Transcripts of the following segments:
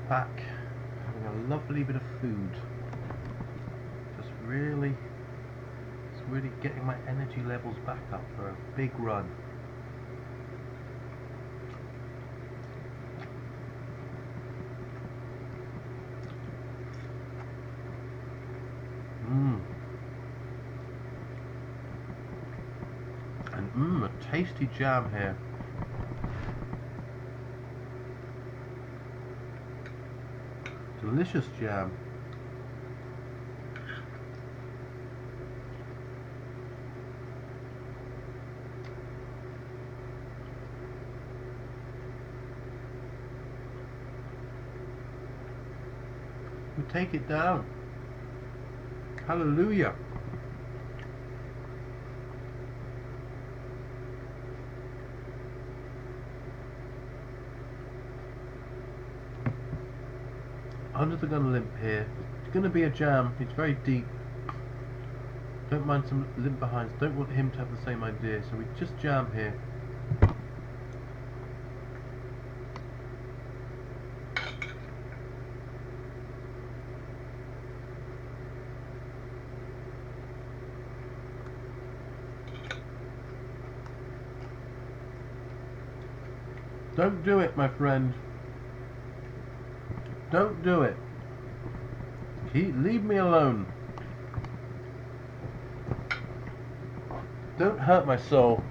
back having a lovely bit of food. Just really, it's really getting my energy levels back up for a big run. And a tasty jam here. Delicious jam. We take it down. Hallelujah. Under the gun limp here. It's going to be a jam. It's very deep. Don't mind some limp behinds. Don't want him to have the same idea. So we just jam here. Don't do it, my friend. Don't do it. Leave me alone. Don't hurt my soul.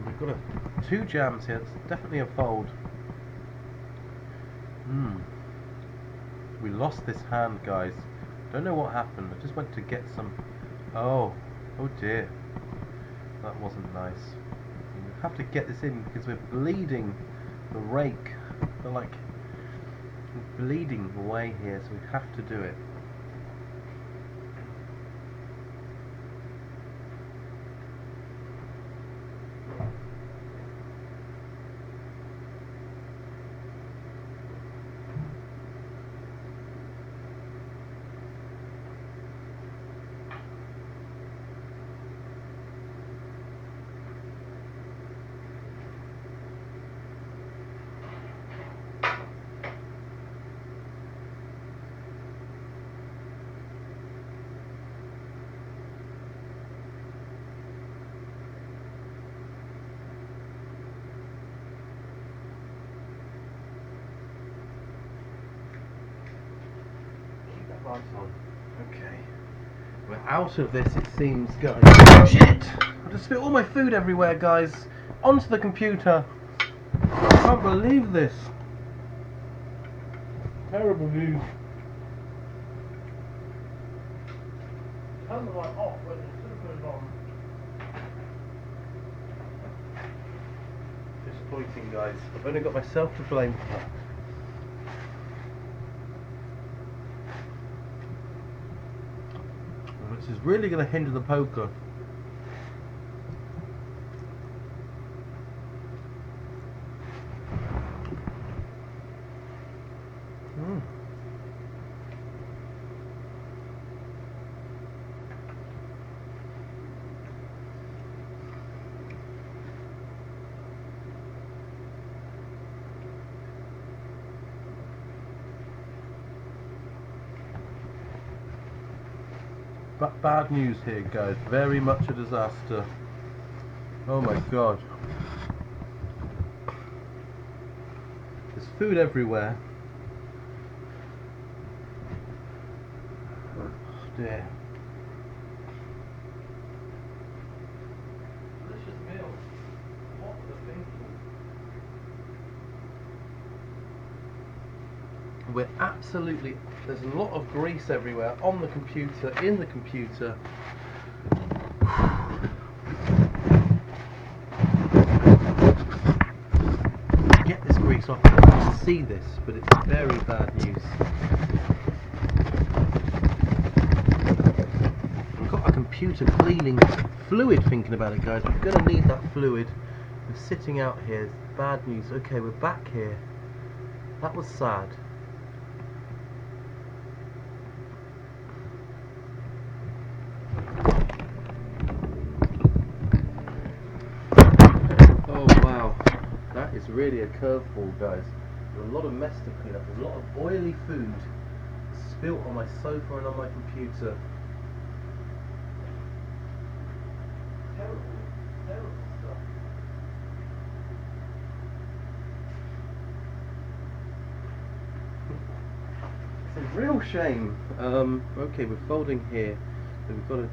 We've got two jams here. It's definitely a fold. We lost this hand, guys. Don't know what happened. I just went to get some. Oh dear. That wasn't nice. We have to get this in because we're bleeding the rake. We're like bleeding away here, so we have to do it. On. Okay, we're out of this, it seems, guys. Shit! I just spilled all my food everywhere, guys. Onto the computer. I can't believe this. Terrible news. Turn the light off when it should have put it on. Disappointing, guys. I've only got myself to blame for that. This is really going to hinder the poker. But bad news here, guys. Very much a disaster. Oh my god. There's food everywhere. Oh dear. Delicious meal. What was I thinking? We're absolutely... There's a lot of grease everywhere, on the computer, in the computer. Get this grease off. I don't want to see this, but it's very bad news. We've got a computer computer cleaning fluid thinking about it, guys. We're going to need that fluid. We're sitting out here. It's bad news. Okay, we're back here. That was sad. Oh wow, that is really a curveball, guys. There's a lot of mess to clean up. There's a lot of oily food spilt on my sofa and on my computer. Terrible, terrible stuff. It's a real shame. Okay, we're folding here. So we've got to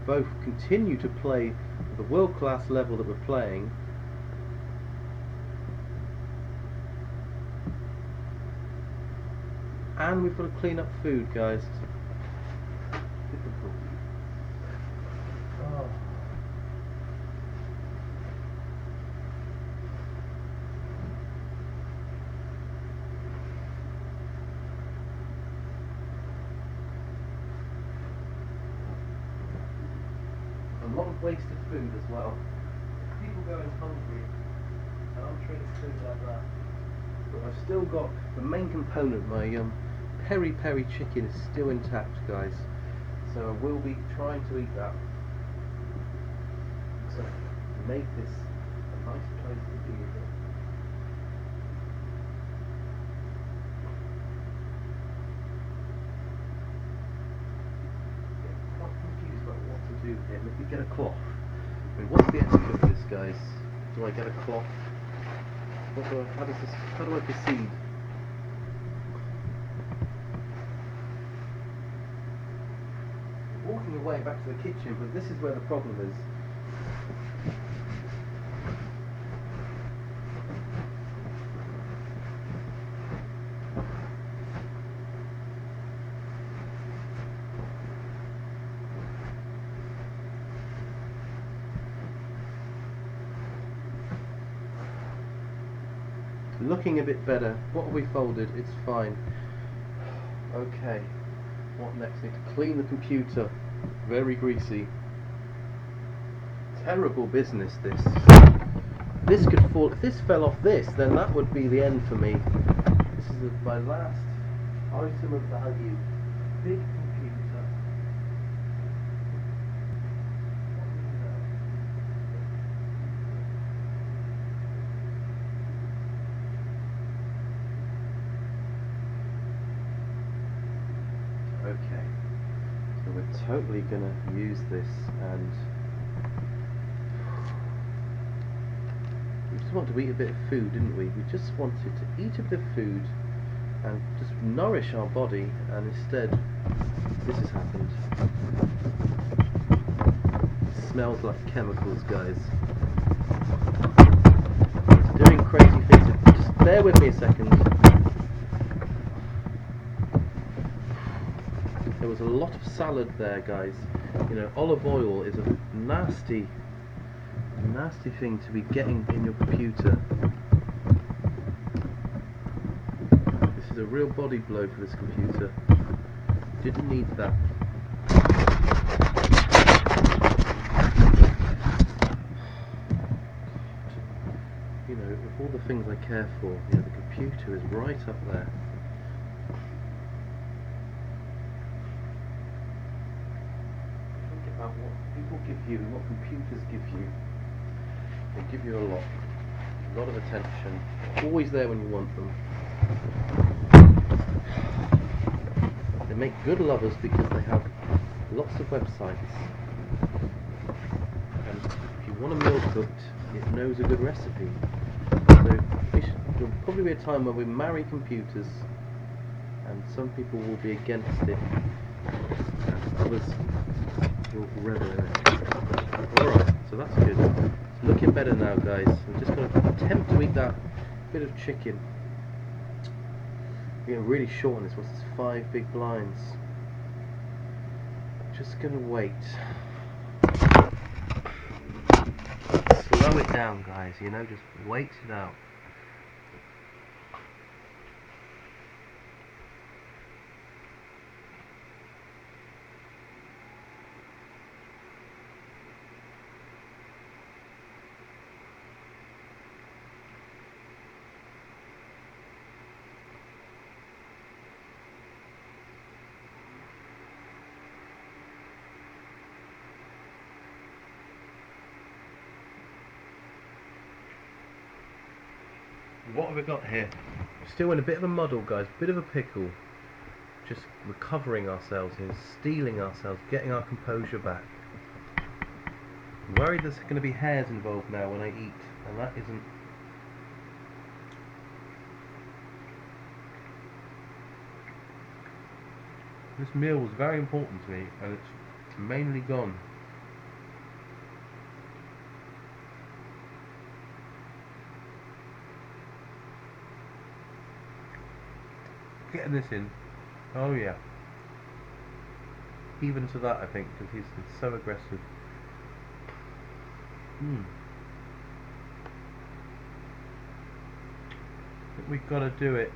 both continue to play at the world-class level that we're playing. And we've got to clean up food, guys. Difficult. Oh. A lot of wasted food as well. People going hungry, and I'm treating food like that. But I've still got the main component, my peri-peri chicken is still intact, guys. So I will be trying to eat that. So make this a nice place to be in. I'm not confused about what to do here. Let me get a cloth. I mean, what's the etiquette of this, guys? Do I get a cloth? How do I proceed? Walking away back to the kitchen, but this is where the problem is. Looking a bit better. What have we folded? It's fine. Okay. What next? Need to clean the computer. Very greasy. Terrible business, this. This could fall. If this fell off this, then that would be the end for me. This is my last item of value. Big computer. Okay, so we're totally gonna use this, and we just wanted to eat a bit of food, didn't we? We just wanted to eat a bit of food and just nourish our body, and instead this has happened. It smells like chemicals, guys. It's doing crazy things. Just bear with me a second. There was a lot of salad there, guys. You know, olive oil is a nasty thing to be getting in your computer. This is a real body blow for this computer. Didn't need that. You know, of all the things I care for, you know, the computer is right up there. About what people give you and what computers give you. They give you a lot of attention, always there when you want them. They make good lovers because they have lots of websites, and if you want a meal cooked, it knows a good recipe. So there'll probably be a time where we marry computers, and some people will be against it, others will revel in it. Alright, so that's good. It's looking better now, guys. I'm just going to attempt to eat that bit of chicken. I'm getting really short on this. What's this? 5 big blinds. Just going to wait. Slow it down, guys, you know, just wait it out. what have we got here? Still in a bit of a muddle, guys, bit of a pickle. Just recovering ourselves here, steeling ourselves, getting our composure back. I'm worried there's going to be hairs involved now when I eat, and that isn't. This meal was very important to me, and it's mainly gone. Getting this in. Oh yeah. Even to that, I think, because he's so aggressive. I think we've got to do it.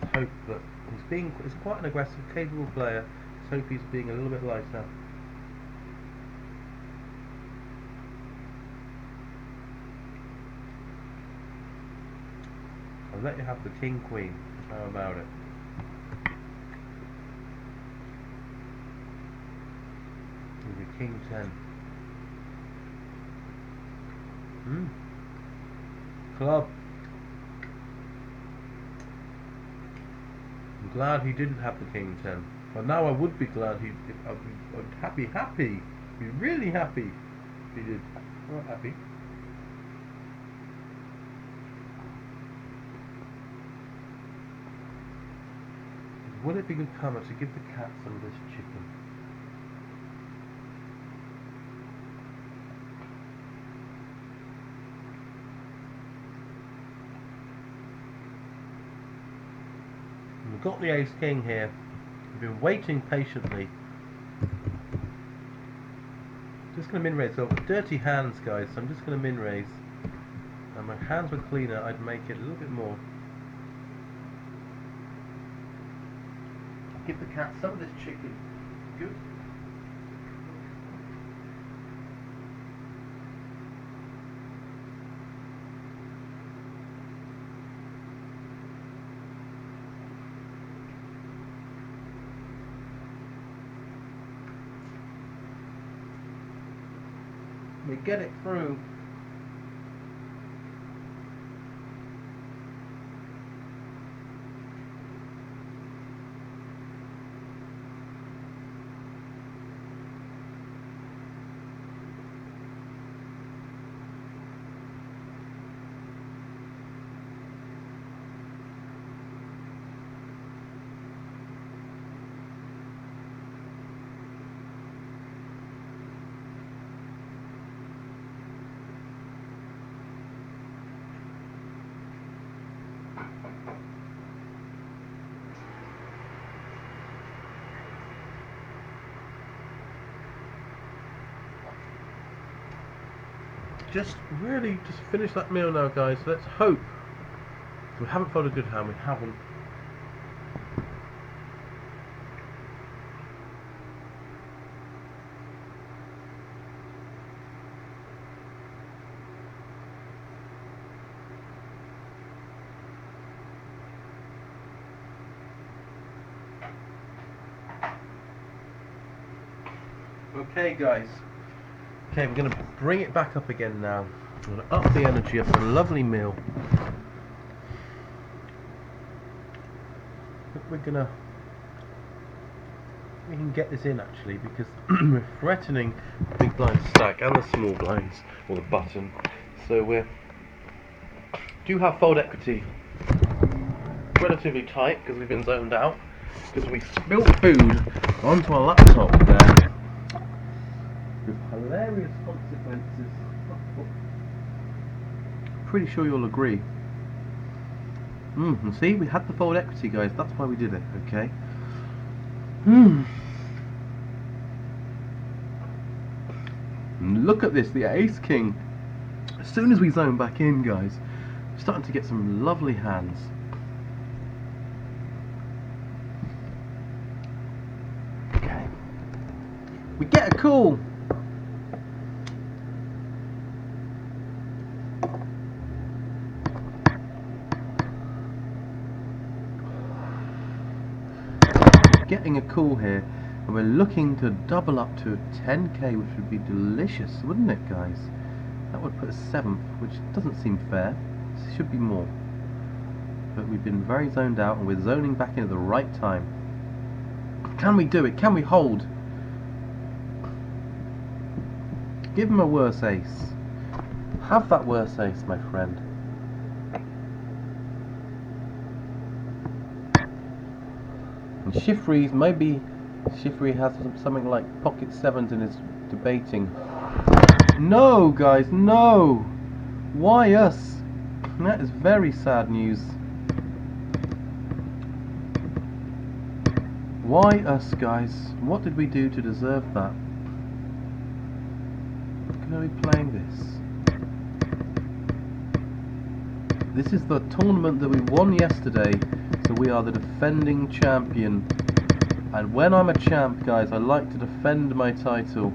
Let's hope that he's quite an aggressive, capable player. Let's hope he's being a little bit lighter. I'll let you have the king queen. How about it? With the king 10. Club. I'm glad he didn't have the king 10. But now I would be glad I'd be happy. Be really happy if he did. Not happy. Would it be good karma to give the cat some of this chicken? We've got the ace king here. We've been waiting patiently. Just going to min raise. So dirty hands, guys. So I'm just going to min raise. And my hands were cleaner. I'd make it a little bit more. Give the cat some of this chicken. Good. We get it through. Just finish that meal now, guys. Let's hope. We haven't followed a good hand. We haven't. Okay, guys. Okay, we're going to bring it back up again now. We're going to up the energy of a lovely meal. We can get this in actually, because we're threatening the big blind stack and the small blinds, or the button. So we do have fold equity relatively tight because we've been zoned out, because we spilled food onto our laptop there. With hilarious consequences. Pretty sure you'll agree. And see, we had the fold equity, guys. That's why we did it. Okay. And look at this, the ace king. As soon as we zone back in, guys, we're starting to get some lovely hands. Okay. We get a call. Getting a call here, and we're looking to double up to 10k, which would be delicious, wouldn't it, guys? That would put us 7th, which doesn't seem fair. It should be more. But we've been very zoned out, and we're zoning back in at the right time. Can we do it? Can we hold? Give him a worse ace. Have that worse ace, my friend. And Shifri's, maybe Shifri has something like pocket 7s in his debating. No, guys, no! Why us? That is very sad news. Why us, guys? What did we do to deserve that? Can I be playing this? This is the tournament that we won yesterday, so we are the defending champion. And when I'm a champ, guys, I like to defend my title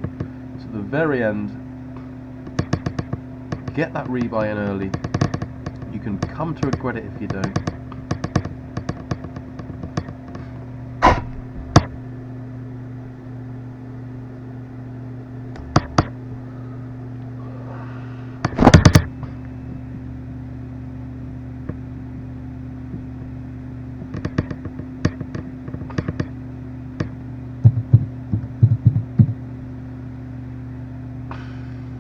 to the very end. Get that rebuy in early. You can come to regret it if you don't.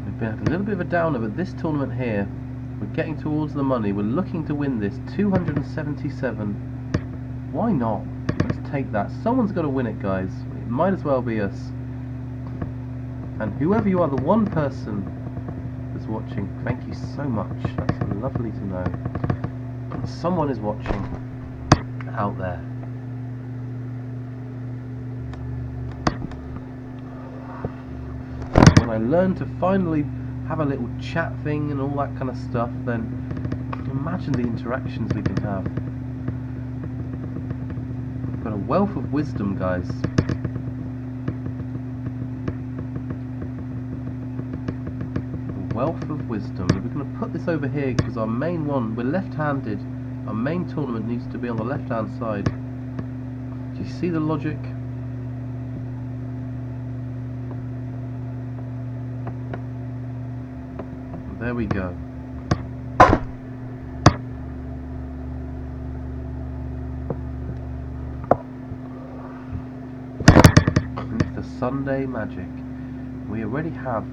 We've had a little bit of a downer, but this tournament here, we're getting towards the money. We're looking to win this. 277. Why not? Let's take that. Someone's got to win it, guys. It might as well be us. And whoever you are, the one person that's watching, thank you so much. That's lovely to know. Someone is watching out there. When I learn to finally have a little chat thing and all that kind of stuff, then imagine the interactions we can have. We've got a wealth of wisdom, guys. A wealth of wisdom. We're going to put this over here because our main one, we're left-handed. Our main tournament needs to be on the left-hand side. Do you see the logic? There we go. And it's the Sunday magic. We already have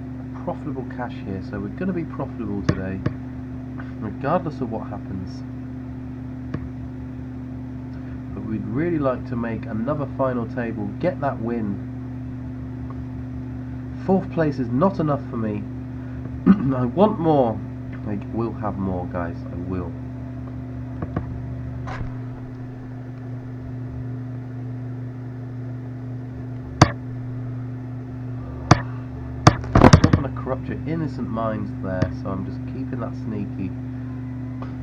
profitable cash here, so we're going to be profitable today, regardless of what happens. But we'd really like to make another final table, get that win. 4th place is not enough for me. I want more. I will have more, guys. I will. I don't want to corrupt your innocent minds there, so I'm just keeping that sneaky.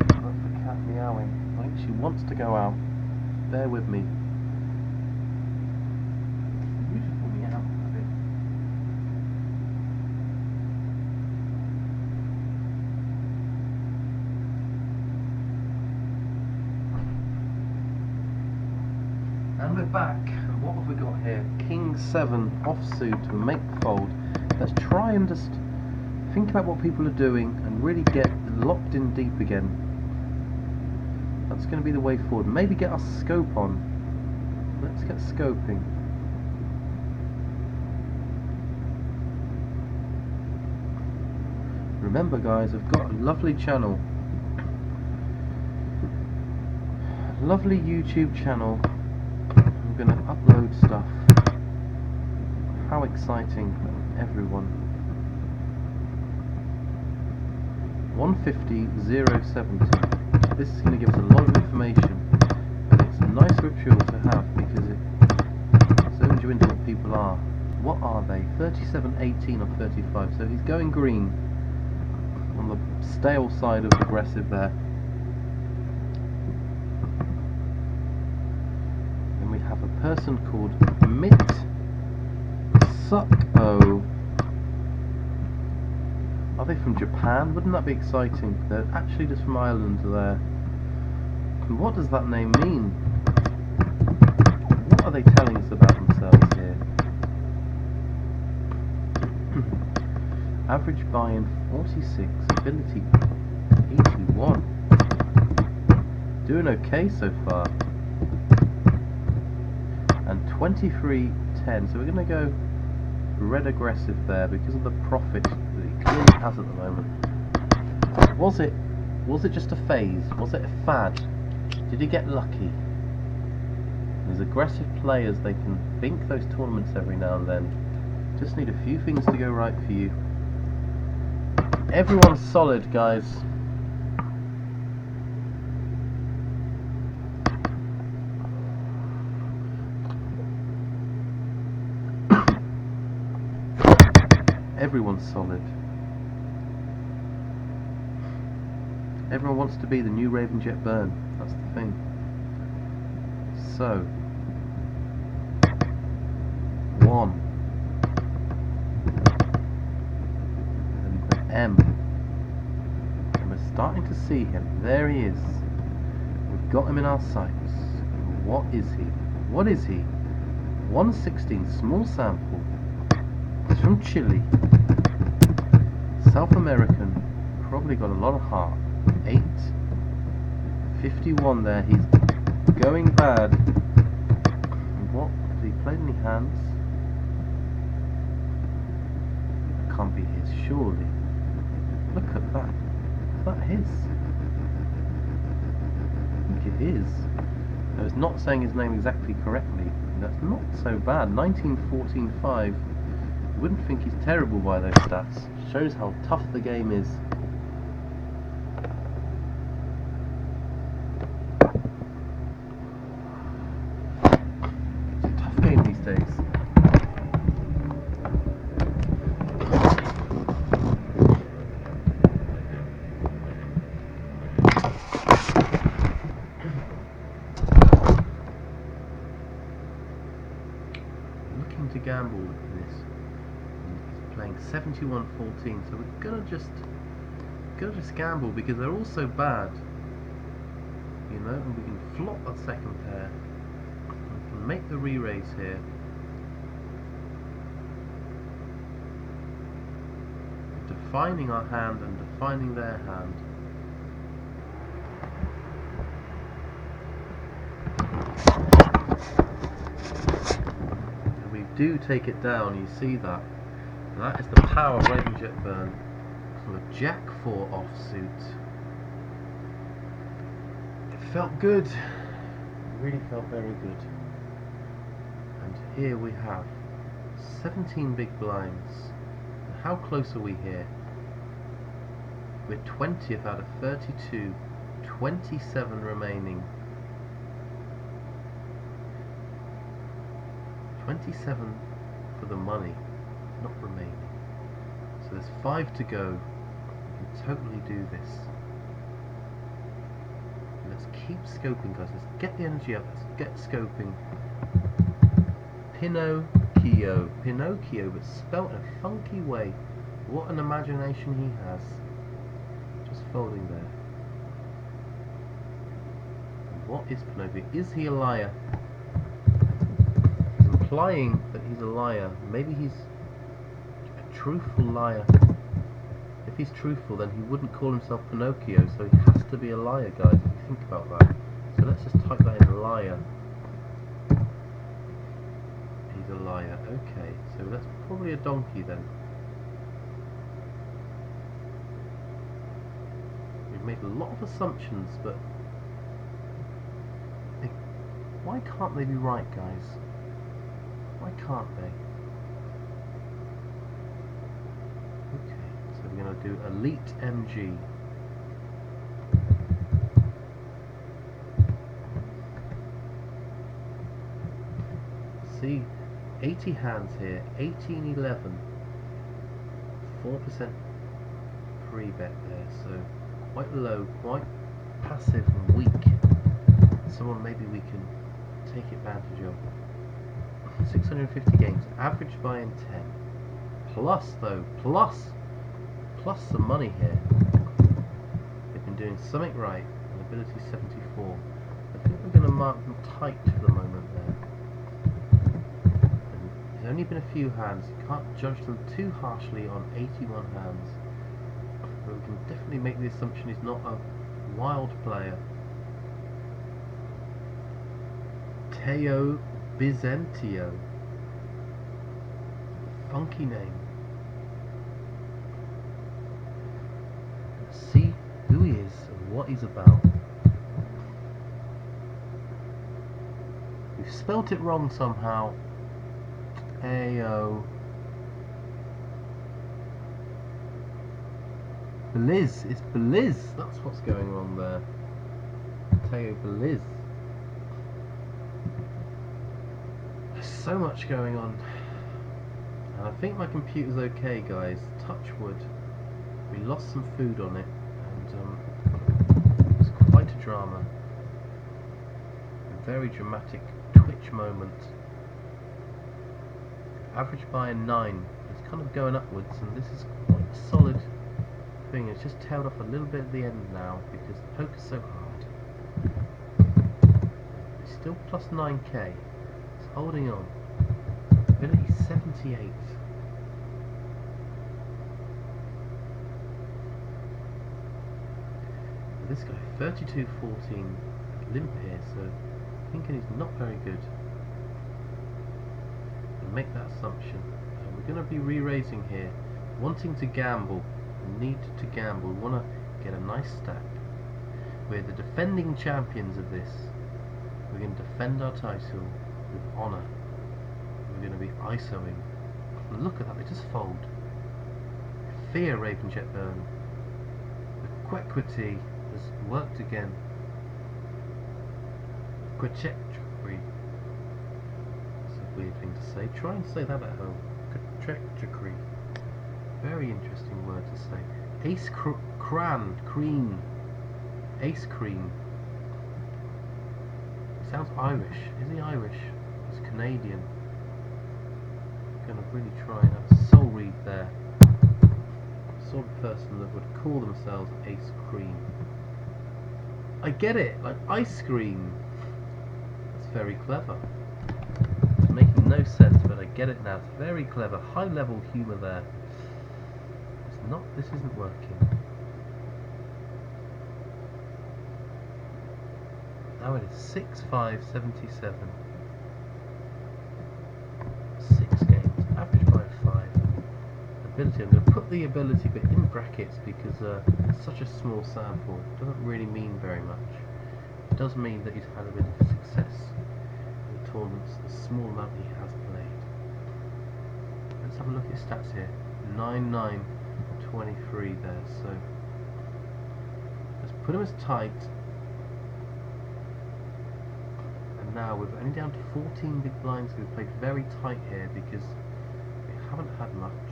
That's the cat meowing. I think she wants to go out. Bear with me. Beautiful meow. And we're back. And what have we got here? King 7 offsuit to make the fold. Let's try and just think about what people are doing and really get locked in deep again. That's going to be the way forward. Maybe get our scope on. Let's get scoping. Remember, guys, I've got a lovely channel. Lovely YouTube channel. I'm going to upload stuff. How exciting, everyone. 150,070. This is going to give us a lot of information. And it's a nice ritual to have because it zones you into what people are. What are they? 37, 18 or 35. So he's going green on the stale side of aggressive there. Then we have a person called Mitsuko. Are they from Japan? Wouldn't that be exciting? They're actually just from Ireland there. And what does that name mean? What are they telling us about themselves here? Average buy-in 46, ability 81. Doing okay so far. And 23.10, so we're going to go red aggressive there because of the profit that he clearly has at the moment. Was it just a phase? Was it a fad? Did he get lucky? As aggressive players, they can bink those tournaments every now and then. Just need a few things to go right for you. Everyone's solid, guys. Everyone's solid. Everyone wants to be the new Raven Jet Burn. That's the thing. So, 1. And the M. And we're starting to see him. There he is. We've got him in our sights. What is he? What is he? 1/16, small sample. He's from Chile. South American. Probably got a lot of heart. 8. 51 there. He's going bad. What? Has he played any hands? That can't be his, surely. Look at that. Is that his? I think it is. I was not saying his name exactly correctly. That's not so bad. 1914.5. You wouldn't think he's terrible by those stats. Shows how tough the game is. It's a tough game these days. Looking to gamble in this. He's playing 71-14, so we're gonna just gamble because they're all so bad, you know, and we can flop that second pair. We can make the re-raise here. Defining our hand and defining their hand. And we do take it down, you see that. And that is the power of Raven Jet Burn. From a Jack 4 offsuit. It felt good. It really felt very good. And here we have 17 big blinds. And how close are we here? We're 20th out of 32. 27 remaining. 27 for the money, not remaining. So there's 5 to go. We can totally do this. Let's keep scoping, guys. Let's get the energy up. Let's get scoping. Pinocchio, but spelt in a funky way. What an imagination he has. Just folding there. And what is Pinocchio? Is he a liar? He's implying that he's a liar. Maybe he's a truthful liar. If he's truthful, then he wouldn't call himself Pinocchio, so he has to be a liar, guys, if you think about that. So let's just type that in, liar. He's a liar. Okay, so that's probably a donkey then. We've made a lot of assumptions, but why can't they be right, guys? Why can't they? Okay, so we're going to do Elite MG. See, 80 hands here, 18-11, 4% pre-bet there, so quite low, quite passive and weak. Someone maybe we can take advantage of. 650 games, average buy-in 10. Plus though, plus some money here. They've been doing something right, and ability 74. I think we're going to mark them tight for the moment there. And he's only been a few hands. You can't judge them too harshly on 81 hands. But we can definitely make the assumption he's not a wild player. Teo Bizantio. Funky name. Let's see who he is and what he's about. We've spelt it wrong somehow. Ayo. Beliz. It's Beliz. That's what's going on there. Teo Beliz. There's so much going on. And I think my computer's okay, guys. Touch wood. We lost some food on it, and it was quite a drama. A very dramatic Twitch moment. Average by a 9. It's kind of going upwards, and this is quite a solid thing. It's just tailed off a little bit at the end now because the poker's so hard. It's still plus 9k. It's holding on. Ability 78. This guy 32-14 limp here, so thinking he's not very good. Make that assumption. We're going to be re-raising here, wanting to gamble, need to gamble. We want to get a nice stack. We're the defending champions of this. We're going to defend our title with honour. We're going to be ISOing. Look at that, they just fold. Fear, Ravenjet Burn. The Quequity has worked again. Quequetry. Weird thing to say. Try and say that at home. Trajectory. Very interesting word to say. Ace cream. Ace cream. He sounds Irish. Is he Irish? He's Canadian. I'm gonna really try and have a soul read there. The sort of person that would call themselves Ace Cream. I get it, like ice cream. That's very clever. Making no sense, but I get it now. It's very clever, high level humour there. It's not, this isn't working. Now it is 6-5-77. 6 games, average by 5. Ability, I'm going to put the ability bit in brackets because it's such a small sample. It doesn't really mean very much. It does mean that he's had a bit of success. Tournaments, the small amount he has played. Let's have a look at his stats here. 9-9-23 there, so let's put him as tight. And now we're only down to 14 big blinds. We've played very tight here because we haven't had much.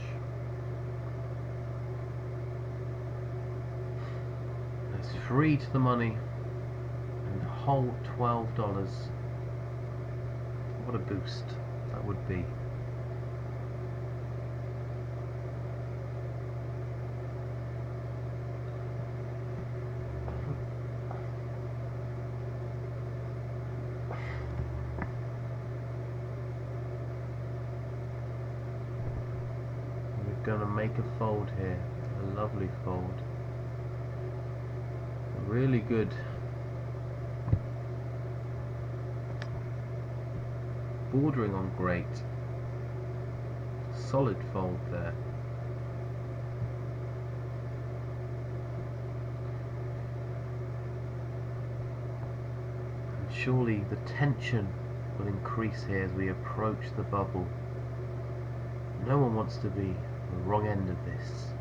There's 3 to the money and a whole $12. What a boost that would be. We're going to make a fold here. A lovely fold. Really good. Bordering on great. Solid fold there. And surely the tension will increase here as we approach the bubble. No one wants to be on the wrong end of this.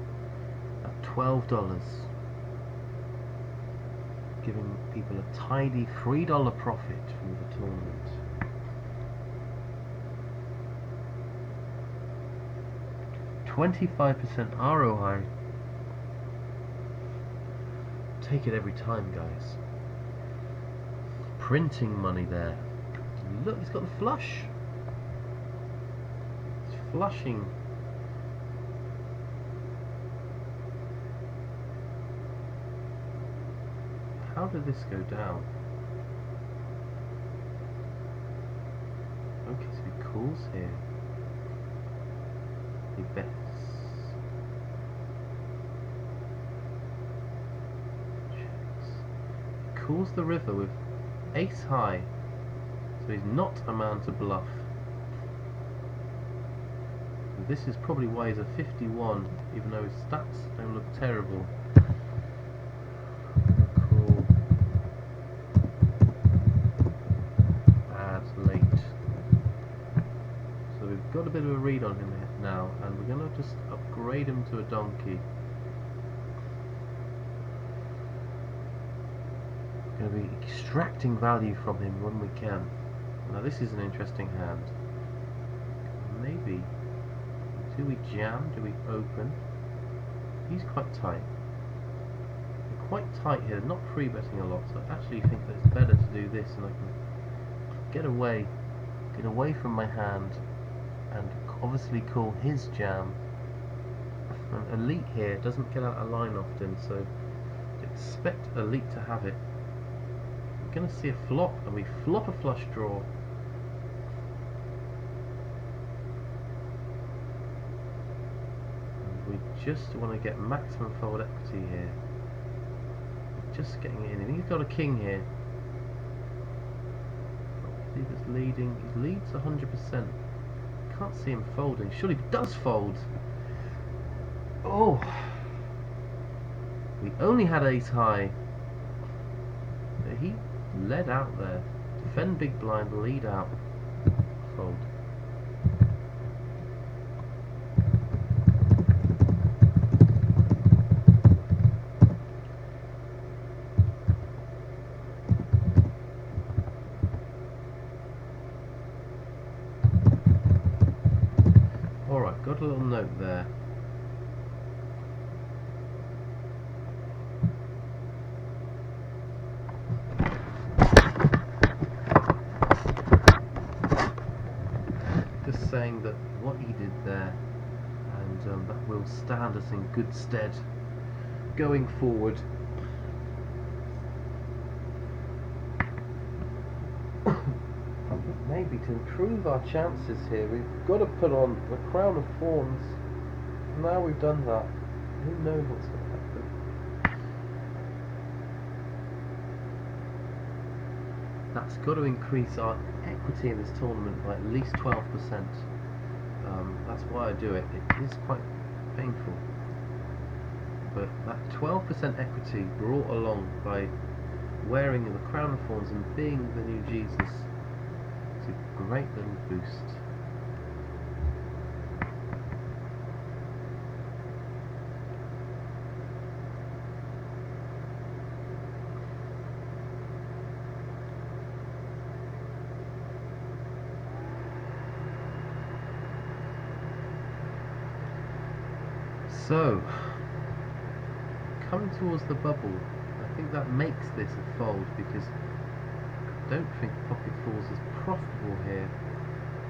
At $12, giving people a tidy $3 profit from the tournament. 25% ROI. Take it every time, guys. Printing money there. Look, he's got the flush. It's flushing. How did this go down? Okay, so he calls here. He bets. Checks. He calls the river with ace high, so he's not a man to bluff. And this is probably why he's a 51, even though his stats don't look terrible. Call bad late. So we've got a bit of a read on him here now, and we're going to just upgrade him to a donkey. We're going to be extracting value from him when we can. Now this is an interesting hand. Maybe, do we jam? Do we open? He's quite tight. We're quite tight here, not free betting a lot, so I actually think that it's better to do this and I can get away from my hand and obviously call his jam. And Elite here doesn't get out of line often, so expect Elite to have it. We're going to see a flop, and we flop a flush draw. And we just want to get maximum fold equity here. Just getting it in, and he's got a king here. See if it's leading. He leads 100%. Can't see him folding. Surely he does fold. Oh, we only had ace high. He led out there. Defend big blind, lead out, fold. Alright, got a little note there. Just saying that what he did there, and that will stand us in good stead going forward. Maybe to improve our chances here, we've got to put on the crown of thorns. Now we've done that, who knows what's going to happen. That's got to increase our equity in this tournament by at least 12%. That's why I do it. It is quite painful. But that 12% equity brought along by wearing the crown of thorns and being the new Jesus, it's a great little boost. So, coming towards the bubble, I think that makes this a fold because I don't think pocket fours is profitable here.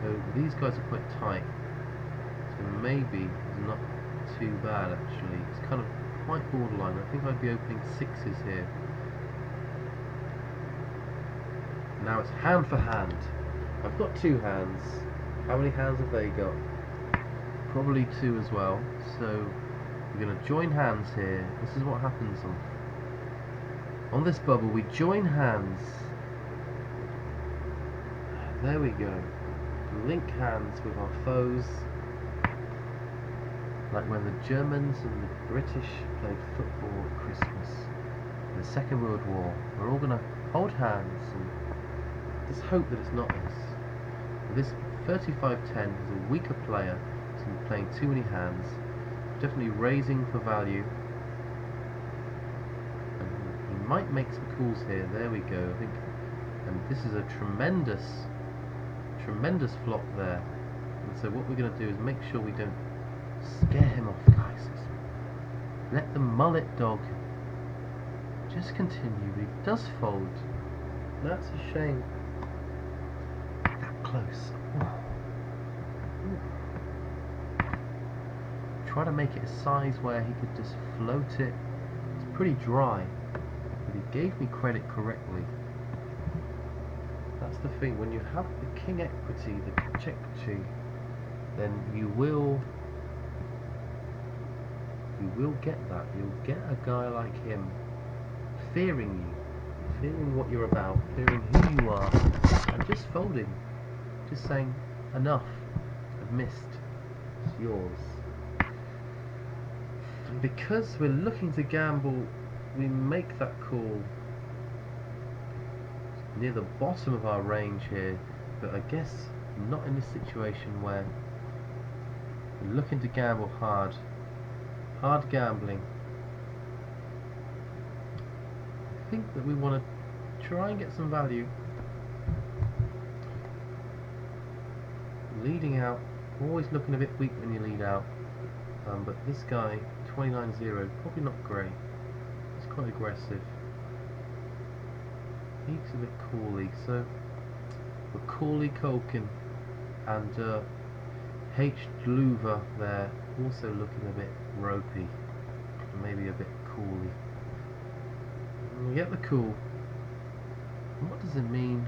So these guys are quite tight, so maybe it's not too bad actually. It's kind of quite borderline. I think I'd be opening sixes here. Now it's hand for hand. I've got two hands. How many hands have they got? Probably two as well. So we're going to join hands here. This is what happens on this bubble. We join hands. There we go. Link hands with our foes. Like when the Germans and the British played football at Christmas in the Second World War. We're all going to hold hands and just hope that it's not us. This 35-10 is a weaker player. He's playing too many hands. Definitely raising for value. And he might make some calls here. There we go. I think, and this is a tremendous flop there. And so what we're going to do is make sure we don't scare him off, guys. Let the mullet dog just continue. He does fold. That's a shame. That close. Ooh. Try to make it a size where he could just float it. It's pretty dry, but he gave me credit correctly. That's the thing, when you have the king equity, the check equity, then you will you will get that. You'll get a guy like him fearing you, fearing what you're about, fearing who you are, and just folding, just saying, enough, I've missed, it's yours. And because we're looking to gamble, we make that call near the bottom of our range here, but I guess not in this situation where we're looking to gamble hard gambling. I think that we want to try and get some value. Leading out, always looking a bit weak when you lead out, but this guy, 29-0, probably not great. He's quite aggressive. He's a bit coolly, so we're coolly Colkin and H. Dluva there, also looking a bit ropey, maybe a bit coolly. We get the cool. And what does it mean?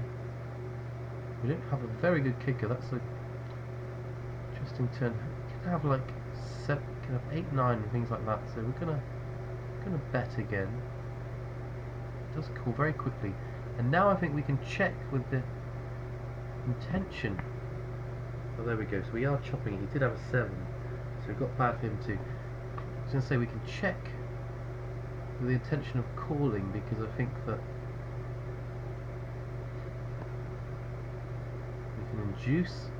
We don't have a very good kicker. That's a interesting turn. You can have like 7, can have 8, 9 and things like that. So we're gonna bet again. It does call very quickly. And now I think we can check with the intention. Oh, there we go. So we are chopping it. He did have a 7, so it got bad for him too. I was going to say we can check with the intention of calling, because I think that we can induce,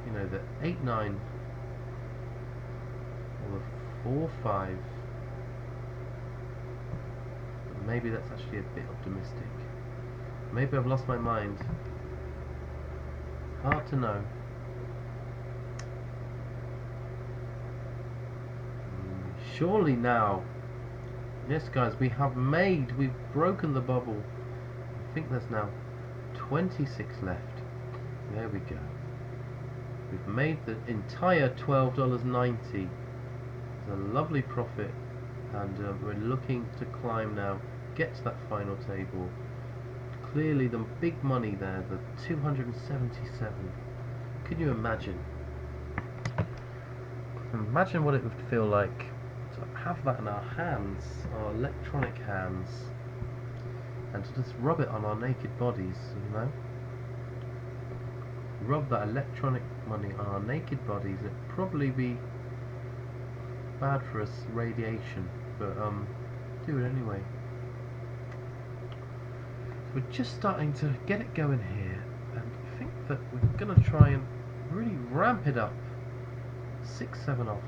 you know, the 8, 9 or the 4, 5. But maybe that's actually a bit optimistic. Maybe I've lost my mind. Hard to know. Surely now. Yes guys, we've broken the bubble. I think there's now 26 left. There we go. We've made the entire $12.90. It's a lovely profit, and we're looking to climb now, get to that final table. Clearly the big money there, the 277. Can you imagine? Imagine what it would feel like to have that in our hands, our electronic hands, and to just rub it on our naked bodies, you know? Rub that electronic money on our naked bodies. It'd probably be bad for us, radiation, but do it anyway. So we're just starting to get it going here, and I think that we're going to try and really ramp it up. 6, 7 off.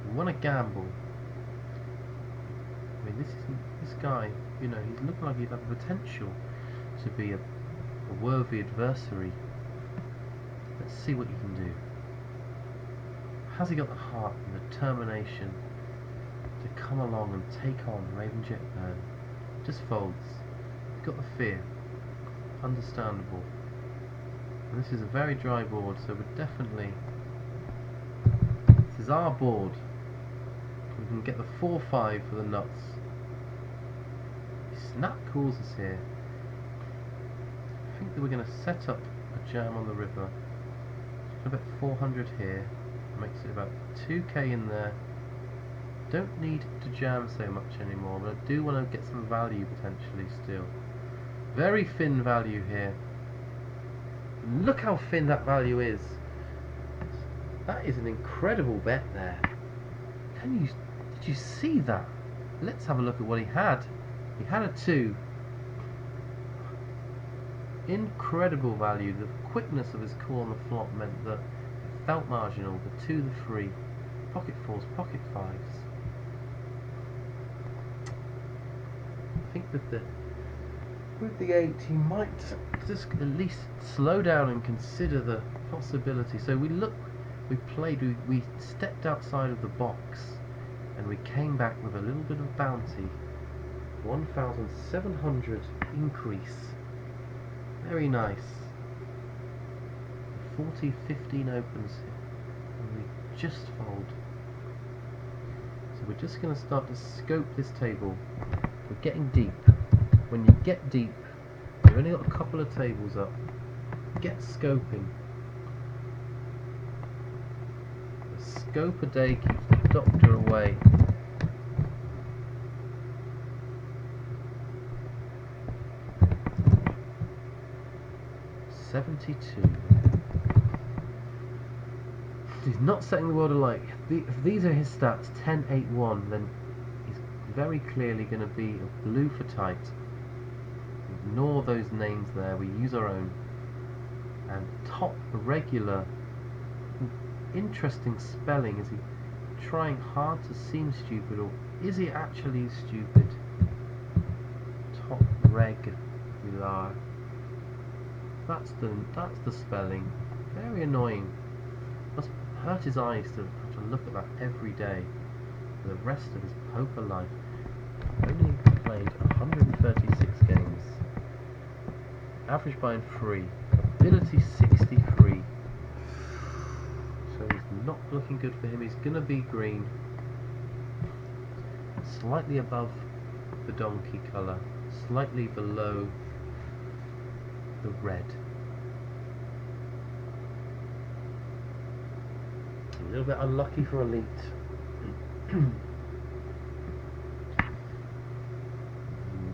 We want to gamble. I mean, this guy, you know, he's looking like he'd have the potential to be a worthy adversary. Let's see what he can do. Has he got the heart and the determination to come along and take on Raven Jetburn? Just folds. He's got the fear. Understandable. And this is a very dry board, so we're definitely... This is our board. We can get the 4-5 for the nuts. He snap calls us here. I think that we're going to set up a jam on the river. About 400 here. Makes it about 2k in there. Don't need to jam so much anymore, but I do want to get some value potentially still. Very thin value here. Look how thin that value is. That is an incredible bet there. Did you see that? Let's have a look at what he had. He had a 2. Incredible value. The quickness of his call on the flop meant that it felt marginal. The 2, the 3, pocket 4s, pocket 5s. I think with the 8 he might just at least slow down and consider the possibility. So we stepped outside of the box and we came back with a little bit of bounty. 1,700 increase. Very nice. 40, 15 opens here, and we just fold. So we're just going to start to scope this table. We're getting deep. When you get deep, you've only got a couple of tables up. Get scoping. go per day keeps the doctor away. $72. He's not setting the world alight. If these are his stats, 10-8-1, then he's very clearly going to be a blue for tight. Ignore those names there, we use our own. And top regular. Interesting spelling. Is he trying hard to seem stupid, or is he actually stupid? Top regular. That's the spelling. Very annoying. Must hurt his eyes to have to look at that every day for the rest of his poker life. Only played 136 games. Average buy-in 3. Ability 63. So he's not looking good for him. He's gonna be green. Slightly above the donkey colour. Slightly below the red. A little bit unlucky for elite.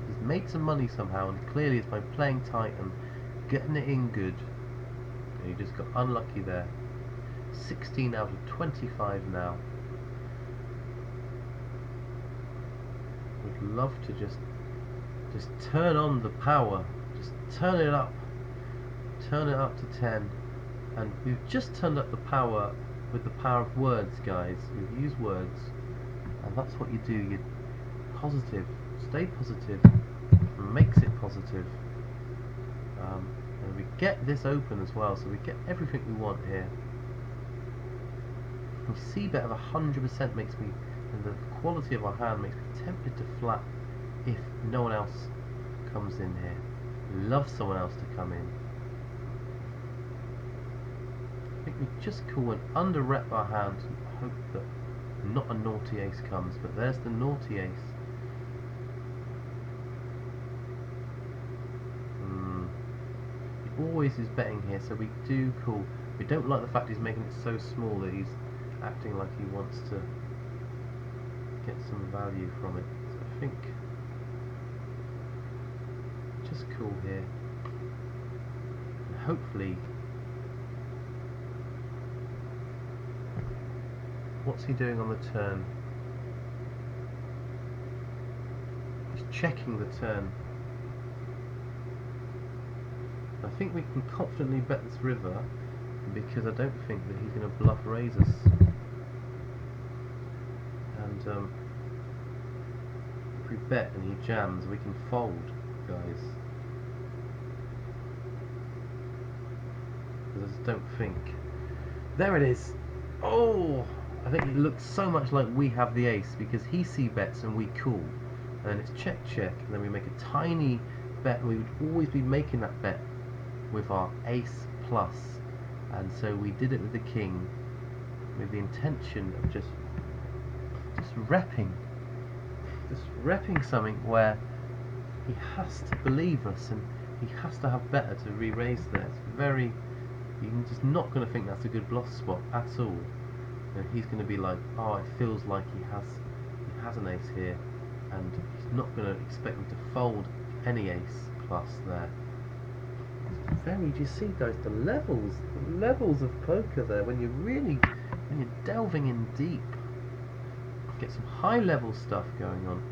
He's made some money somehow, and clearly it's by playing tight and getting it in good. And he just got unlucky there. 16 out of 25 now. Would love to just turn on the power. Just turn it up. Turn it up to 10. And we've just turned up the power with the power of words, guys. We've used words, and that's what you do. You're positive, stay positive, and makes it positive. And we get this open as well, so we get everything we want here. We see bet of 100% makes me, and the quality of our hand makes me tempted to flat if no one else comes in here. We love someone else to come in. I think we just call and under rep our hand and hope that not a naughty ace comes, but there's the naughty ace. He always is betting here, so we do call. We don't like the fact he's making it so small that he's acting like he wants to get some value from it. So I think just call here, and hopefully. What's he doing on the turn? He's checking the turn. I think we can confidently bet this river, because I don't think that he's going to bluff raise us. And if we bet and he jams, we can fold, guys. Because I just don't think. There it is. Oh! I think it looks so much like we have the ace, because he c-bets and we call, and then it's check check, and then we make a tiny bet. We would always be making that bet with our ace plus, and so we did it with the king with the intention of just repping something where he has to believe us and he has to have better to re-raise there. It's very, you're just not going to think that's a good bluff spot at all. And he's going to be like, oh, it feels like he has an ace here, and he's not going to expect me to fold any ace plus there. It's very, do you see, guys, the levels of poker there when you're delving in deep. Get some high level stuff going on.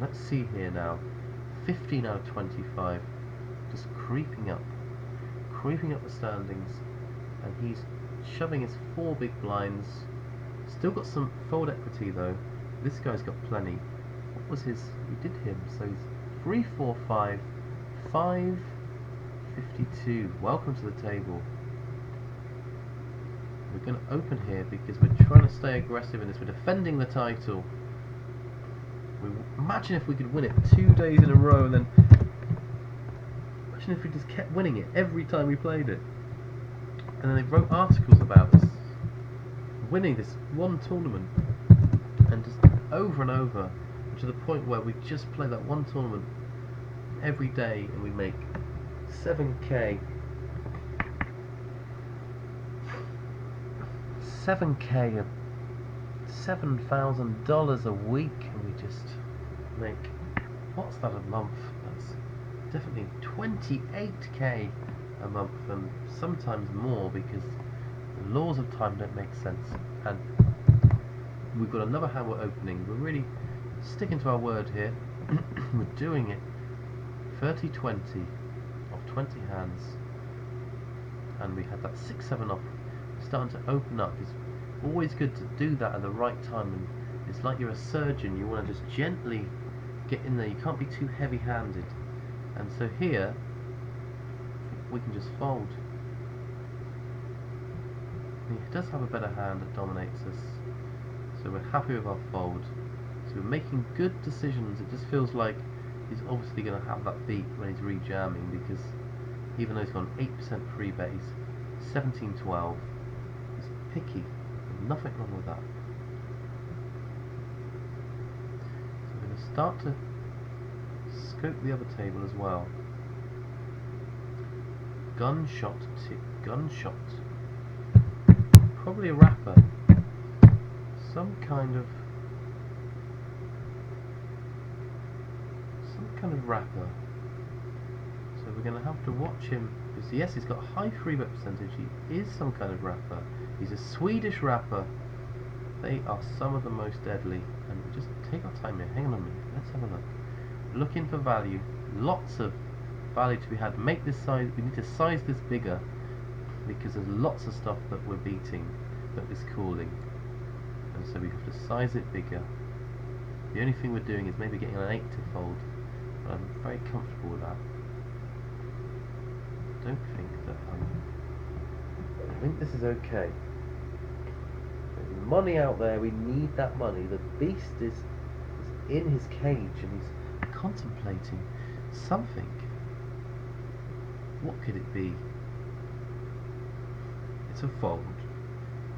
Let's see here now. 15 out of 25, just creeping up the standings, and he's shoving his 4 big blinds. Still got some fold equity though. This guy's got plenty. What was his? We did him. So he's 3, 4, 5, 5, 52. Welcome to the table. We're going to open here because we're trying to stay aggressive in this. We're defending the title. Imagine if we could win it 2 days in a row, and then imagine if we just kept winning it every time we played it. And then they wrote articles about us winning this one tournament, and just over and over, to the point where we just play that one tournament every day, and we make 7k. 7k $7,000 a week, and we just make, what's that a month? That's definitely 28k a month, and sometimes more, because the laws of time don't make sense. And we've got another hand we're opening. We're really sticking to our word here. We're doing it 30-20 of 20 hands, and we had that 6-7 off. It's starting to open up. It's always good to do that at the right time, and it's like you're a surgeon. You want to just gently get in there. You can't be too heavy-handed. And so here we can just fold. He does have a better hand that dominates us, so we're happy with our fold. So we're making good decisions. It just feels like he's obviously going to have that beat when he's rejamming, because even though he's got an 8% free bet, he's 17-12. He's picky. There's nothing wrong with that. So we're going to start to scope the other table as well. Gunshot tip, gunshot. Probably a wrapper. Some kind of wrapper. So we're going to have to watch him, because yes, he's got a high free bet percentage. He is some kind of wrapper. He's a Swedish wrapper. They are some of the most deadly. And just take our time here. Hang on a minute. Let's have a look. Looking for value. Lots of value to be had. Make this size. We need to size this bigger, because there's lots of stuff that we're beating that is calling, and so we have to size it bigger. The only thing we're doing is maybe getting an 8 to fold, but I'm very comfortable with that. I think this is okay. There's money out there. We need that money. The beast is in his cage, and he's contemplating something. What could it be? It's a fold.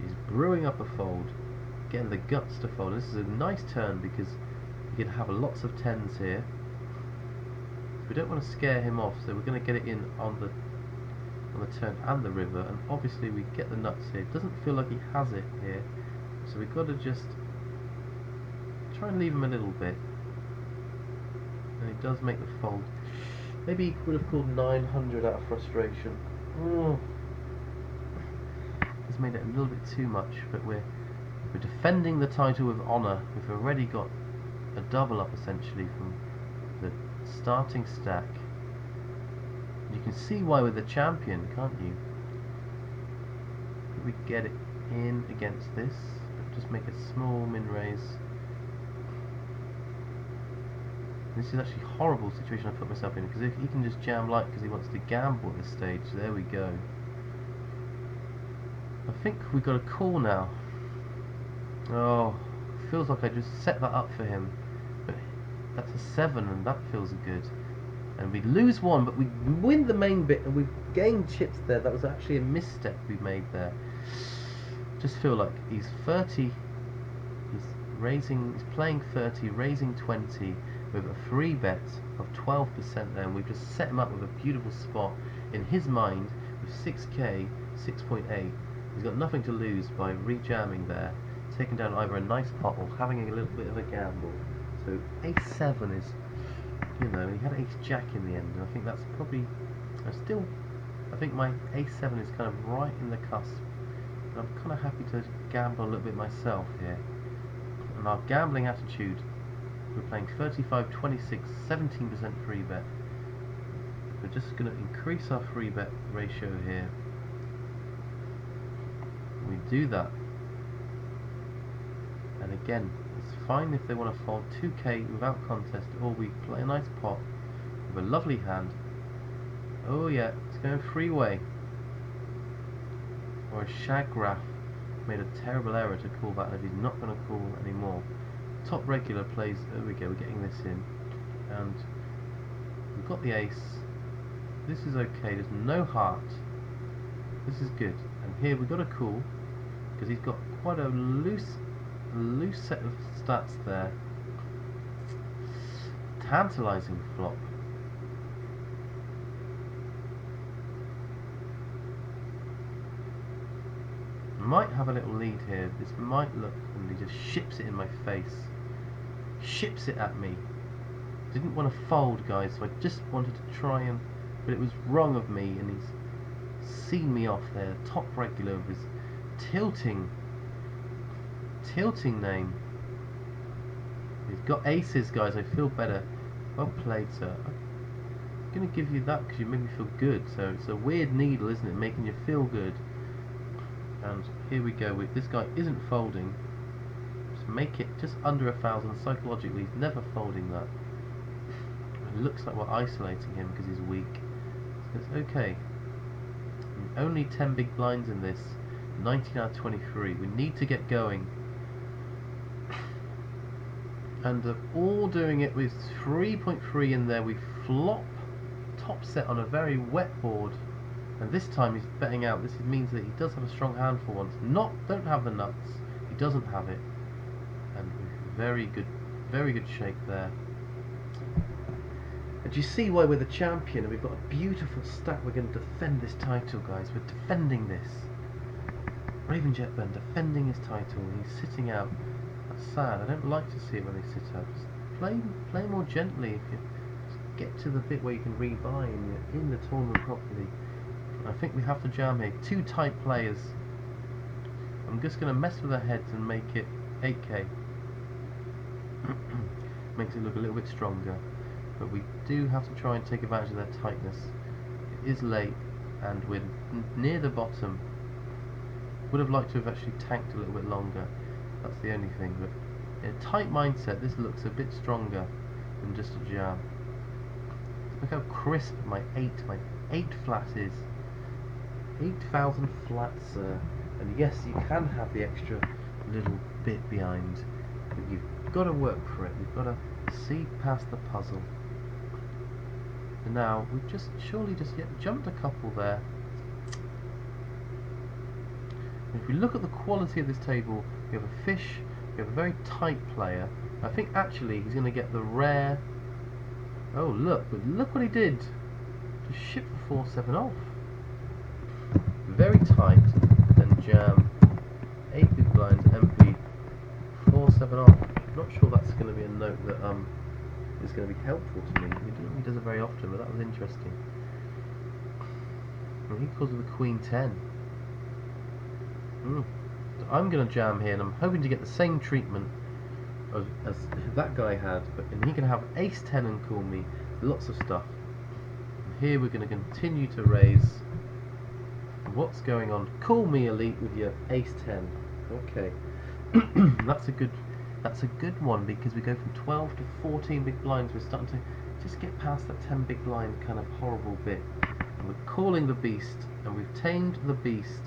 He's brewing up a fold, getting the guts to fold. This is a nice turn, because you can have lots of 10s here. We don't want to scare him off, so we're going to get it in on the turn and the river, and obviously we get the nuts here. It doesn't feel like he has it here, so we've got to just try and leave him a little bit. And he does make the fold. Maybe he would have called 900 out of frustration. He's made it a little bit too much, but we're defending the title with honour. We've already got a double up essentially from the starting stack. You can see why we're the champion, can't you? We get it in against this, but just make a small min raise. This is actually a horrible situation I put myself in, because if he can just jam light because he wants to gamble at this stage. There we go. I think we've got a call now. Oh, feels like I just set that up for him, but that's a 7, and that feels good. And we lose one, but we win the main bit, and we've gained chips there. That was actually a misstep we made there. Just feel like he's 30. He's playing 30, raising 20 with a free bet of 12% there, and we've just set him up with a beautiful spot in his mind with 6k, 6.8. He's got nothing to lose by rejamming there, taking down either a nice pot or having a little bit of a gamble. So ace-7 is, you know, he had ace-jack in the end, and I think that's probably, I think my ace-7 is kind of right in the cusp. And I'm kind of happy to gamble a little bit myself here. And our gambling attitude, we're playing 35, 26, 17% free bet. We're just going to increase our free bet ratio here. We do that, and again, it's fine if they want to fold 2k without contest, or we play a nice pot with a lovely hand. Oh yeah, it's going freeway. Or a Shagraf made a terrible error to call that, and he's not going to call anymore. Top regular plays, there we go, we're getting this in, and we've got the ace. This is okay, there's no heart. This is good, and here we've got a call, because he's got quite a loose set of stats there. Tantalising flop. might have a little lead here. This might look, and he just ships it in my face. Ships it at me. Didn't want to fold, guys, so I just wanted to try and... But it was wrong of me, and he's seen me off there. Top regular with his tilting name. He's got aces, guys. I feel better. Well played, sir. I'm going to give you that because you make me feel good. So it's a weird needle, isn't it? Making you feel good. And here we go. This guy isn't folding. Just make it just under 1,000 psychologically. He's never folding that. It looks like we're isolating him because he's weak. So it's okay. Only 10 big blinds in this. 19 out of 23. We need to get going. And they're all doing it with 3.3 in there. We flop top set on a very wet board. And this time he's betting out. This means that he does have a strong hand for once. Don't have the nuts. He doesn't have it. And very good shape there. And do you see why we're the champion? And we've got a beautiful stack. We're going to defend this title, guys. We're defending this. Raven Jetburn defending his title. He's sitting out. That's sad. I don't like to see it when they sit out. Just play more gently. If you just get to the bit where you can rebuy and you're in the tournament properly. I think we have to jam here. Two tight players. I'm just going to mess with their heads and make it 8k. Makes it look a little bit stronger. But we do have to try and take advantage of their tightness. It is late and we're near the bottom. Would have liked to have actually tanked a little bit longer. That's the only thing. But in a tight mindset, this looks a bit stronger than just a jam. Look how crisp my 8 flat is. 8,000 flats, sir. And yes, you can have the extra little bit behind, but you've got to work for it. You've got to see past the puzzle. And now we've just jumped a couple there. And if we look at the quality of this table, we have a fish, we have a very tight player. I think actually he's going to get the rare. Oh look! But look what he did. Just ship the 4-7 off. Very tight, then jam, 8 big blinds, MP, 4-7 off. I'm not sure that's going to be a note that is going to be helpful to me. He does it very often, but that was interesting. And he calls it the Queen 10. So I'm going to jam here, and I'm hoping to get the same treatment as that guy had, and he can have Ace 10 and call me lots of stuff. And here we're going to continue to raise. What's going on? Call me elite with your Ace 10. Okay. That's a good one because we go from 12 to 14 big blinds. We're starting to just get past that 10 big blind kind of horrible bit. And we're calling the beast, and we've tamed the beast.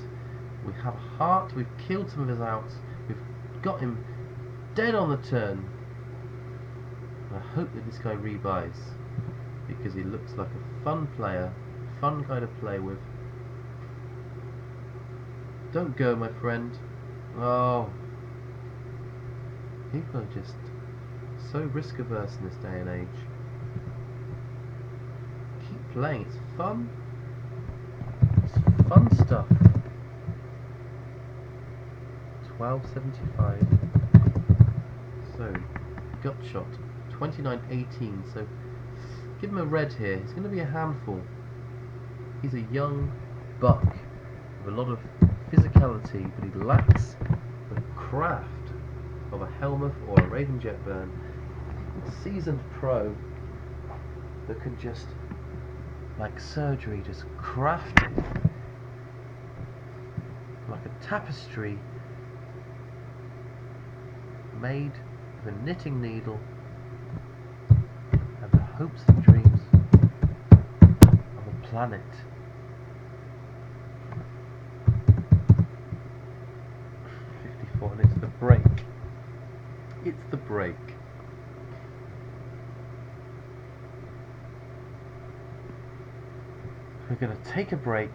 We have a heart. We've killed some of his outs. We've got him dead on the turn. And I hope that this guy rebuys because he looks like a fun player, fun guy to play with. Don't go, my friend. Oh. People are just so risk averse in this day and age. Keep playing, it's fun. It's fun stuff. 1275. So, gut shot. 2918. So, give him a red here. It's going to be a handful. He's a young buck with a lot of physicality, but he lacks the craft of a Helmuth or a Raven Jetburn. Seasoned pro that can just, like surgery, just craft it like a tapestry made with a knitting needle and the hopes and dreams of a planet. And it's the break. It's the break. We're going to take a break